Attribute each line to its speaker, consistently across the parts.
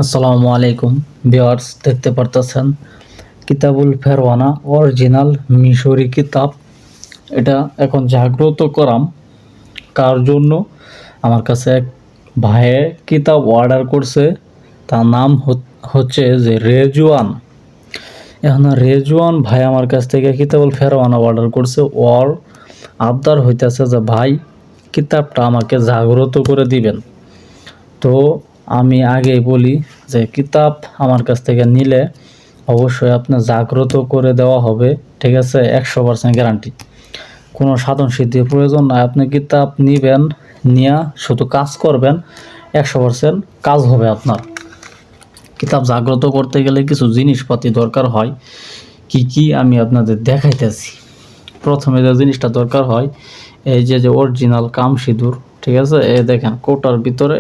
Speaker 1: আসসালামু আলাইকুম ভিউয়ার্স, দেখতে পারতেছেন কিতাবুল ফেরওয়ানা অরিজিনাল মিশরি কিতাব। এটা এখন জাগ্রত করাম কার জন্য? আমার কাছে এক ভাইয়ে কিতাব অর্ডার করছে, তার নাম হচ্ছে যে রেজওয়ান। এখন রেজওয়ান ভাই আমার কাছ থেকে কিতাবুল ফেরওয়ানা অর্ডার করছে। ওর আবদার হইতেছে যে ভাই কিতাবটা আমাকে জাগ্রত করে দিবেন। তো আমি আগেই বলি যে কিতাব আমার কাছ থেকে নিলে অবশ্যই আপনার জাগ্রত করে দেওয়া হবে, ঠিক আছে? 100% গ্যারান্টি, কোনো সাধন সিদ্ধির প্রয়োজন নাই। আপনি কিতাব নিবেন, নিয়ে শুধু কাজ করবেন, 100% কাজ হবে আপনার। কিতাব জাগ্রত করতে গেলে কিছু জিনিসপাতি দরকার হয়, কি কি আমি আপনাদের দেখাইতেছি। প্রথমে যে জিনিসটা দরকার হয়, এই যে অরিজিনাল কাম সিঁদুর, ঠিক আছে? এ দেখেন কোটার ভিতরে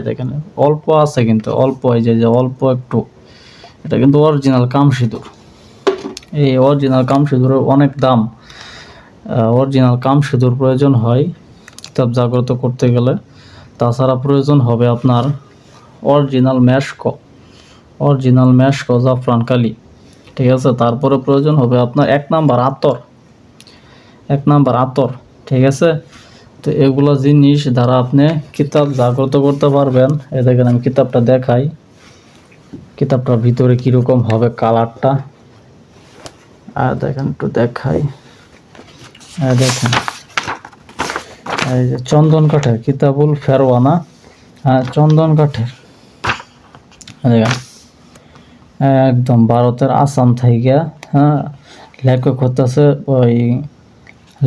Speaker 1: দেখেন অল্প আছে, কিন্তু অল্প, এই যে অল্প একটু, এটা কিন্তু অরিজিনাল কাম সিঁদুর। এই অরিজিনাল কাম সিঁদুরের অনেক দাম। অরিজিনাল কাম সিঁদুর প্রয়োজন হয় কিতাব জাগ্রত করতে গেলে। তাছাড়া প্রয়োজন হবে আপনার অরিজিনাল মেশক জাফরান কালি, ঠিক আছে? তারপরে প্রয়োজন হবে আপনার 1 নাম্বার আতর, ঠিক আছে? তো এগুলো জিনিস দ্বারা আপনি কিতাব জাগ্রত করতে পারবেন। এ দেখেন আমি কিতাবটা দেখাই, কিতাবটার ভিতরে কীরকম হবে কালারটা। আর দেখেন একটু দেখাই, দেখেন এই যে চন্দন কাঠের কিতাবুল ফেরওয়ানা, চন্দন কাঠের। দেখেন একদম ভারতের আসাম থেকে,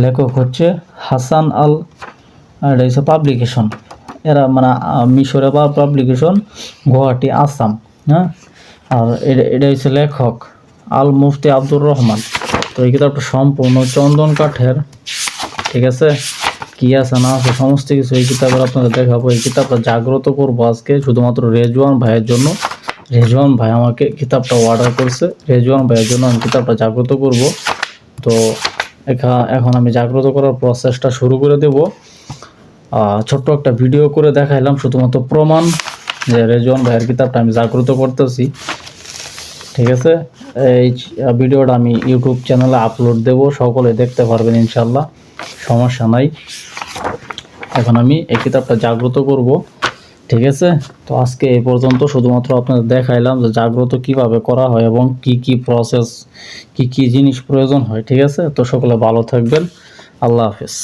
Speaker 1: লেখক হচ্ছে হাসান আল, এটা হচ্ছে পাবলিকেশন, এরা মানে মিশরে বা পাবলিকেশন, গুয়াহাটি, আসাম। আর এটা হচ্ছে লেখক আল মুফতি আব্দুর রহমান। তো এই কিতাবটা সম্পূর্ণ চন্দন কাঠের, ঠিক আছে? কি আছে না আছে সমস্ত কিছু এই কিতাবের আপনাদের দেখাবো। এই কিতাবটা জাগ্রত করবো আজকে শুধুমাত্র রেজওয়ান ভাইয়ের জন্য। রেজওয়ান ভাই আমাকে কিতাবটা অর্ডার করছে, রেজওয়ান ভাইয়ের জন্য আমি কিতাবটা জাগ্রত করব। তো এখন আমি জাগ্রত করার প্রসেসটা শুরু করে দেব। ছোট্ট একটা ভিডিও করে দেখাইলাম শুধুমাত্র প্রমাণ যে রেজওয়ান ভাইয়ের কিতাবটা আমি জাগ্রত করতেছি, ঠিক আছে? এই ভিডিওটা আমি ইউটিউব চ্যানেলে আপলোড দেব, সকলে দেখতে পারবেন ইনশাল্লাহ, সমস্যা নাই। এখন আমি এই কিতাবটা জাগ্রত করব, ঠিক আছে? তো আজকে এই পর্যন্ত, শুধুমাত্র আপনাদের দেখাইলাম যে জাগ্রত কিভাবে করা হয় এবং কি কি প্রসেস, কি কি জিনিস প্রয়োজন হয়, ঠিক আছে? তো সকলে ভালো থাকবেন, আল্লাহ হাফেজ।